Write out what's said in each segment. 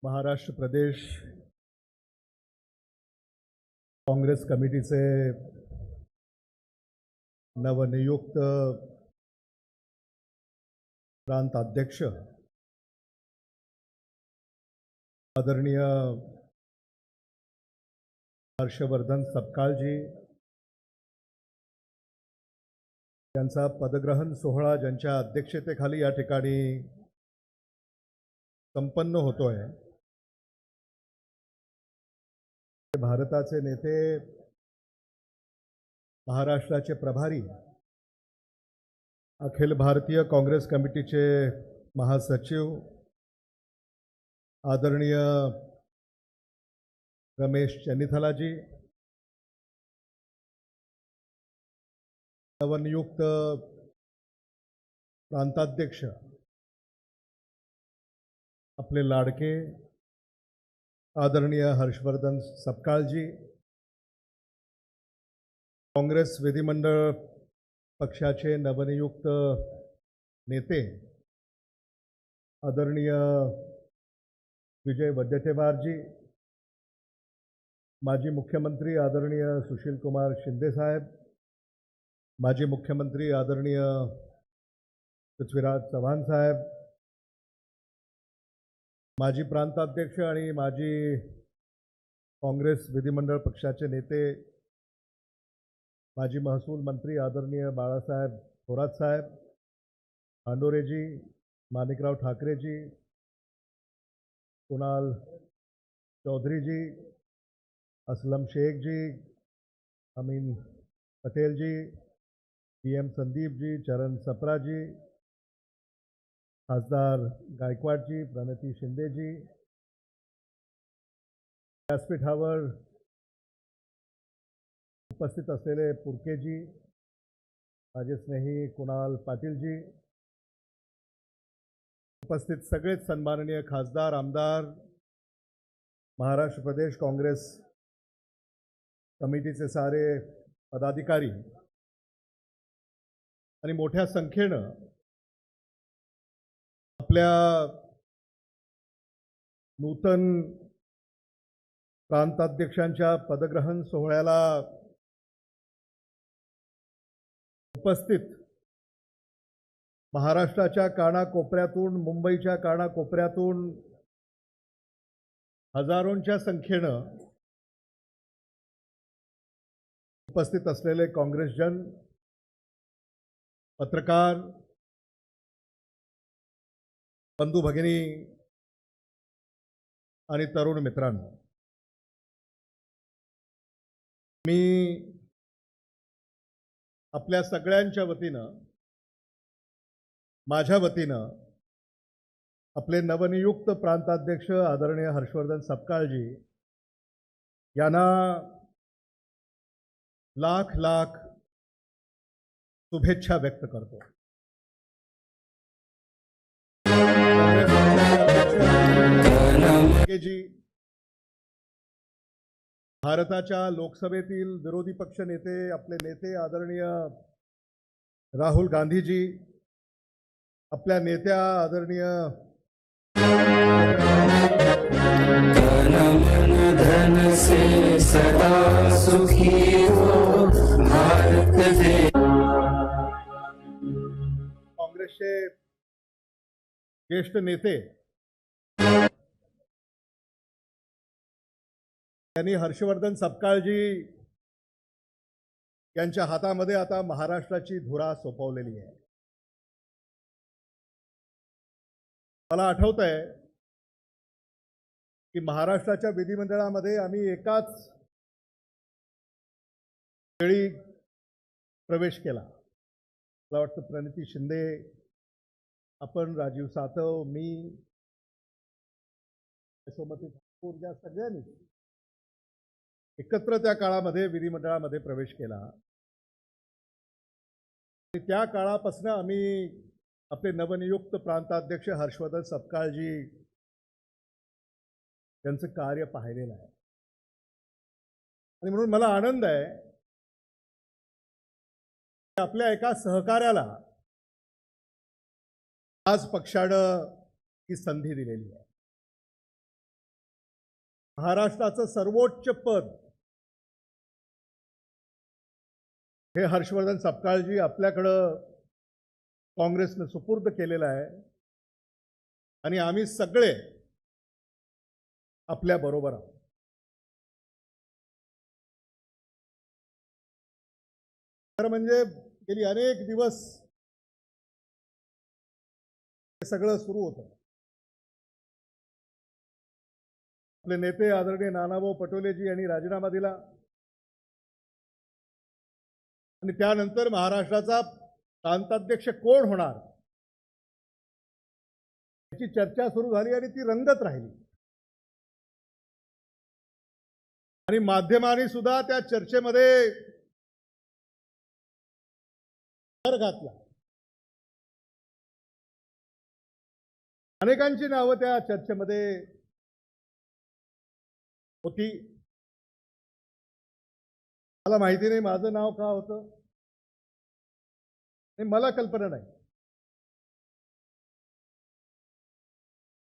महाराष्ट्र प्रदेश काँग्रेस कमिटीचे नवनियुक्त प्रांत अध्यक्ष आदरणीय हर्षवर्धन सपकाळजी यांचा पदग्रहण सोहळा ज्यांच्या अध्यक्षतेखाली या ठिकाणी संपन्न होतोय। भारताचे नेते, महाराष्ट्राचे प्रभारी, अखिल भारतीय काँग्रेस कमिटीचे महासचिव आदरणीय रमेश चन्नीथलाजी, नवनियुक्त प्रांताध्यक्ष आपले लाडके आदरणीय हर्षवर्धन सपकाळजी, काँग्रेस विधिमंडळ पक्षाचे नवनियुक्त नेते आदरणीय विजय वडेट्टीवारजी, माजी मुख्यमंत्री आदरणीय सुशील कुमार शिंदे साहेब, माजी मुख्यमंत्री आदरणीय पृथ्वीराज चव्हाण साहेब, माजी प्रांताध्यक्ष आणि माजी काँग्रेस विधिमंडळ पक्षाचे नेते माजी महसूल मंत्री आदरणीय बाळासाहेब थोरात साहेब, आंडोरेजी, माणिकराव ठाकरेजी, कुणाल चौधरीजी, असलम शेखजी, अमीन पटेलजी, PM संदीपजी, चरण सप्राजी, खासदार गायकवाडजी, प्रणती शिंदेजी, व्यासपीठावर उपस्थित असलेले पुरकेजी, माझे स्नेही कुणाल पाटीलजी, उपस्थित सगळेच सन्माननीय खासदार, आमदार, महाराष्ट्र प्रदेश काँग्रेस कमिटीचे सारे पदाधिकारी आणि मोठ्या संख्येनं आपल्या नूतन प्रांताध्यक्षांच्या पदग्रहण सोहळ्याला उपस्थित महाराष्ट्राच्या कानाकोपऱ्यातून, मुंबईच्या कानाकोपऱ्यातून हजारोंच्या संख्येनं उपस्थित असलेले काँग्रेसजन, पत्रकार, बंधू भगिनी आणि तरुण मित्रांनो, मी आपल्या सगळ्यांच्या वतीनं, माझ्या वतीनं आपले नवनियुक्त प्रांताध्यक्ष आदरणीय हर्षवर्धन सपकाळजी यांना लाख लाख शुभेच्छा व्यक्त करतो। जी भारताच्या लोकसभेतील विरोधी पक्ष नेते, आपले नेते आदरणीय राहुल गांधीजी, आपल्या नेत्या आदरणीय धन से सदा सुखी हो भारत देश, काँग्रेसचे ज्येष्ठ नेते त्यांनी हर्षवर्धन सपकाळजी यांच्या हातामध्ये आता महाराष्ट्राची धुरा सोपवलेली आहे। मला आठवतंय की महाराष्ट्राच्या विधिमंडळामध्ये आम्ही एकाच वेळी प्रवेश केला। मला वाटतं प्रणती शिंदे, आपण, राजीव सातव, मी, यशोमती ठाकूर या सगळ्यांनी एकत्र त्या काळामध्ये विधिमंडळामध्ये प्रवेश केला। त्या काळापासून आम्ही आपले नवनियुक्त प्रांताध्यक्ष हर्षवर्धन सपकाळजी यांचं कार्य पाहिलेलं आहे आणि म्हणून मला आनंद आहे की आपल्या एका सहकार्याला आज पक्षानं ही संधी दिलेली आहे। महाराष्ट्राचं सर्वोच्च पद हे हर्षवर्धन सपकाळजी आपल्याकडं काँग्रेसनं सुपूर्द केलेलं आहे आणि आम्ही सगळे आपल्या बरोबर आहोत. तर म्हणजे गेली अनेक दिवस हे सगळं सुरू होतं. आपले नेते आदरणीय नानाभाऊ पटोलेजी यांनी राजीनामा दिला आणि त्यानंतर महाराष्ट्राचा प्रांताध्यक्ष कोण होणार याची चर्चा सुरू झाली आणि ती रंगत राहिली आणि माध्यमांनी सुद्धा त्या चर्चेमध्ये भर घातला. अनेकांची नावं त्या चर्चेमध्ये होती. मला माहिती नाही माझं नाव का होतं, मला कल्पना नाही.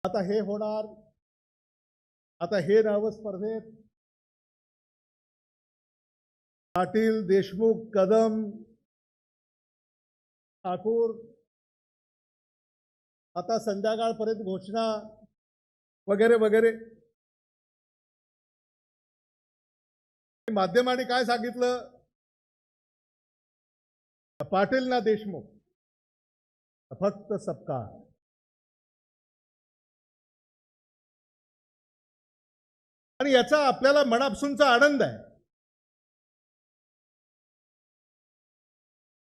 आता हे होणार, आता हे नाव स्पर्धेत पाटील, देशमुख, कदम, ठाकूर, आता संध्याकाळपर्यंत घोषणा वगैरे वगैरे. माध्यमांनी काय सांगितलं, पाटील ना देशमुख, फक्त सपकाळ. आणि याचा आपल्याला मनापासूनचा आनंद आहे.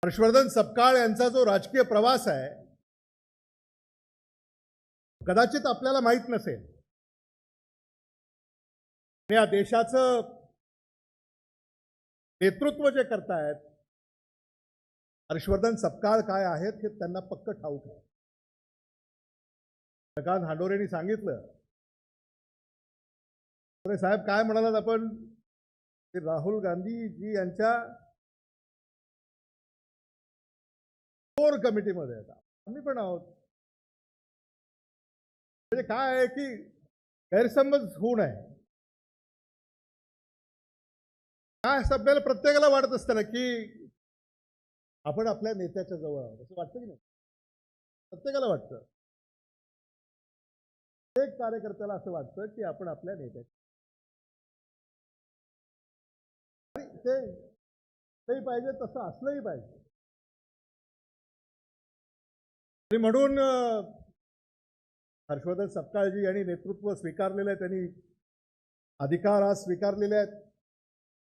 हर्षवर्धन सपकाळ यांचा जो राजकीय प्रवास आहे कदाचित आपल्याला माहित नसेल. या देशाचं नेतृत्व जे करतायत हर्षवर्धन सपकाळ काय आहेत हे त्यांना पक्क ठाऊक आहे. प्रकाश हांडोरेंनी सांगितलं, अरे साहेब काय म्हणालात आपण, राहुल गांधीजी यांच्या कोर कमिटीमध्ये आहेत, आम्ही पण आहोत. म्हणजे काय आहे की गैरसमज होऊ नये. काय आपल्याला प्रत्येकाला वाटत असतं ना की आपण आपल्या नेत्याच्या जवळ आहोत, असं वाटतं की नाही? प्रत्येकाला वाटतं, प्रत्येक कार्यकर्त्याला असं वाटतं की आपण आपल्या नेत्याच्या ते पाहिजे, तसं असलंही पाहिजे. आणि म्हणून हर्षवर्धन सपकाळजी यांनी नेतृत्व स्वीकारलेलं आहे, त्यांनी अधिकार आज स्वीकारलेले आहेत.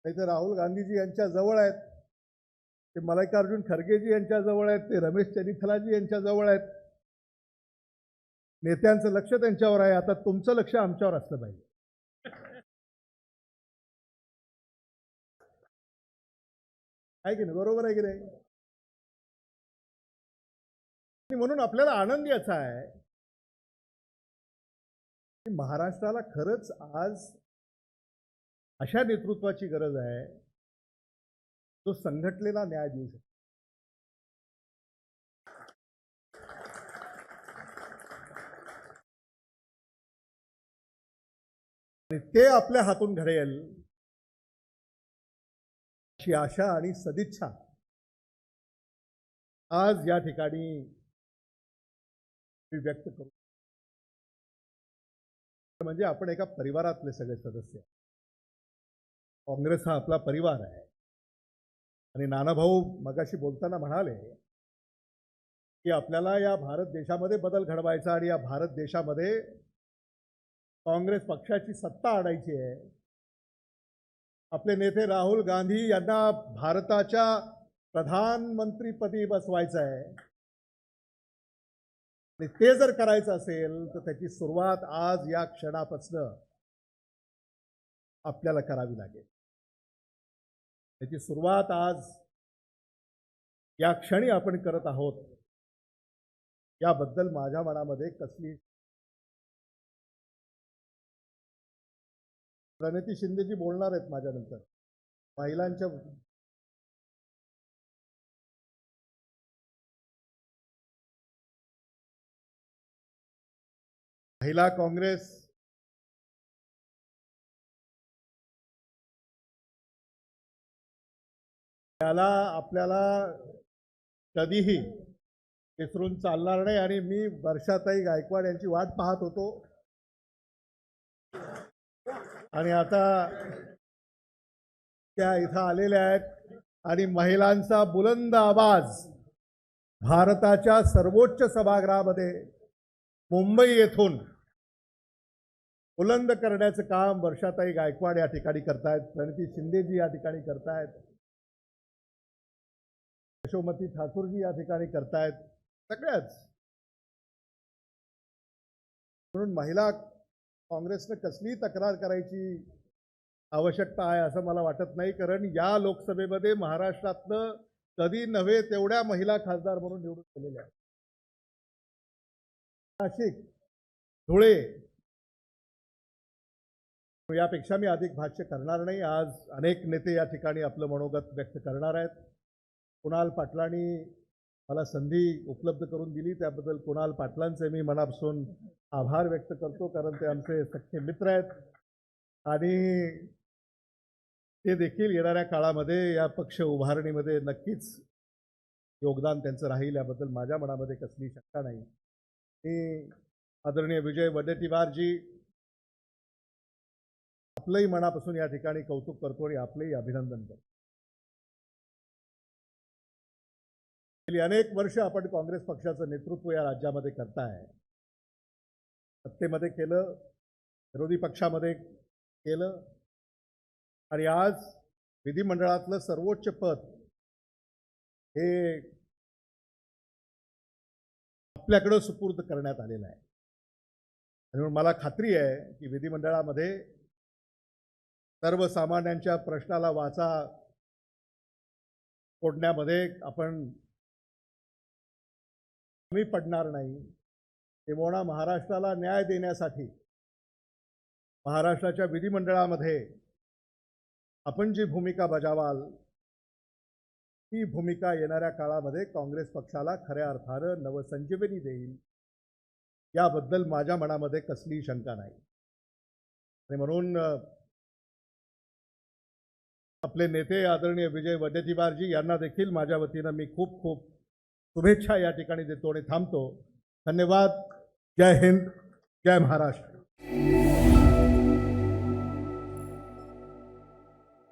नाही तर राहुल गांधीजी यांच्या जवळ आहेत, ते मल्लिकार्जुन खरगेजी यांच्या जवळ आहेत, ते रमेश चन्नीथलाजी यांच्या जवळ आहेत. नेत्यांचं लक्ष त्यांच्यावर आहे. आता तुमचं लक्ष आमच्यावर असलं पाहिजे. आहे की नाही? बरोबर आहे की नाही? म्हणून आपल्याला आनंद याचा आहे की महाराष्ट्राला खरंच आज अशा नेतृत्वाची गरज आहे जो संघटनेला न्याय देऊ शकतो. आणि ते आपल्या हातून घडेल अशी आशा आणि सदिच्छा आज या ठिकाणी मी व्यक्त करू. म्हणजे आपण एका परिवारातले सगळे सदस्य. काँग्रेस हा आपला परिवार आहे. आणि नानाभाऊ मगाशी बोलताना म्हणाले की आपल्याला या भारत देशामध्ये बदल घडवायचा आणि या भारत देशामध्ये काँग्रेस पक्षाची सत्ता आणायची आहे. आपले नेते राहुल गांधी यांना भारताच्या प्रधानमंत्रीपदी बसवायचं आहे. आणि ते जर करायचं असेल तर त्याची सुरुवात आज या क्षणापासून आपल्याला करावी लागेल. त्याची सुरुवात आज या क्षणी आपण करत आहोत याबद्दल माझ्या मनामध्ये कसली. प्रणिती शिंदेजी बोलणार आहेत माझ्यानंतर. महिलांच्या महिला काँग्रेस त्याला आपल्याला कधीही विसरून चालणार नाही आणि मी वर्षाताई गायकवाड यांची वाट पाहत होतो आणि आता त्या इथं आलेल्या आहेत आणि महिलांचा बुलंद आवाज भारताच्या सर्वोच्च सभागृहामध्ये मुंबई येथून बुलंद करण्याचं काम वर्षाताई गायकवाड या ठिकाणी करतायत, प्रणिती शिंदेजी या ठिकाणी करतायत, यशोमती ठाकूरजी या ठिकाणी करतायत, सगळ्याच. म्हणून महिला काँग्रेसने कसली तक्रार करायची आवश्यकता आहे असं मला वाटत नाही, कारण या लोकसभेमध्ये महाराष्ट्रातनं कधी नव्हे तेवढ्या महिला खासदार म्हणून निवडून गेलेल्या आहेत. नाशिक, धुळे, यापेक्षा मी अधिक भाष्य करणार नाही. आज अनेक नेते या ठिकाणी आपलं मनोगत व्यक्त करणार आहेत. कुणाल पाटलांनी मला संधी उपलब्ध करून दिली त्याबद्दल कुणाल पाटलांचे मी मनापासून आभार व्यक्त करतो, कारण ते आमचे सख्खे मित्र आहेत आणि ते देखील येणाऱ्या काळामध्ये या पक्ष उभारणीमध्ये नक्कीच योगदान त्यांचं राहील याबद्दल माझ्या मनामध्ये कसली शंका नाही. मी आदरणीय विजय वडेट्टीवारजी आपलंही मनापासून या ठिकाणी कौतुक करतो आणि आपलंही अभिनंदन करतो. गेली अनेक वर्ष आपण काँग्रेस पक्षाचं नेतृत्व या राज्यामध्ये करताय. सत्तेमध्ये केलं, विरोधी पक्षामध्ये केलं आणि आज विधिमंडळातलं सर्वोच्च पद हे आपल्याकडं सुपूर्द करण्यात आलेलं आहे. म्हणून मला खात्री आहे की विधिमंडळामध्ये सर्वसामान्यांच्या प्रश्नाला वाचा फोडण्यामध्ये आपण कमी पडणार नाही. किंबहुना महाराष्ट्राला न्याय देण्यासाठी महाराष्ट्राच्या विधिमंडळामध्ये आपण जी भूमिका बजावाल ती भूमिका येणाऱ्या काळामध्ये काँग्रेस पक्षाला खऱ्या अर्थानं नवसंजीवनी देईल याबद्दल माझ्या मनामध्ये कसलीही शंका नाही. आणि म्हणून आपले नेते आदरणीय विजय वडेट्टीवारजी यांना देखील माझ्या वतीनं मी खूप खूप शुभेच्छा या ठिकाणी देतो आणि थांबतो. धन्यवाद. जय हिंद, जय महाराष्ट्र.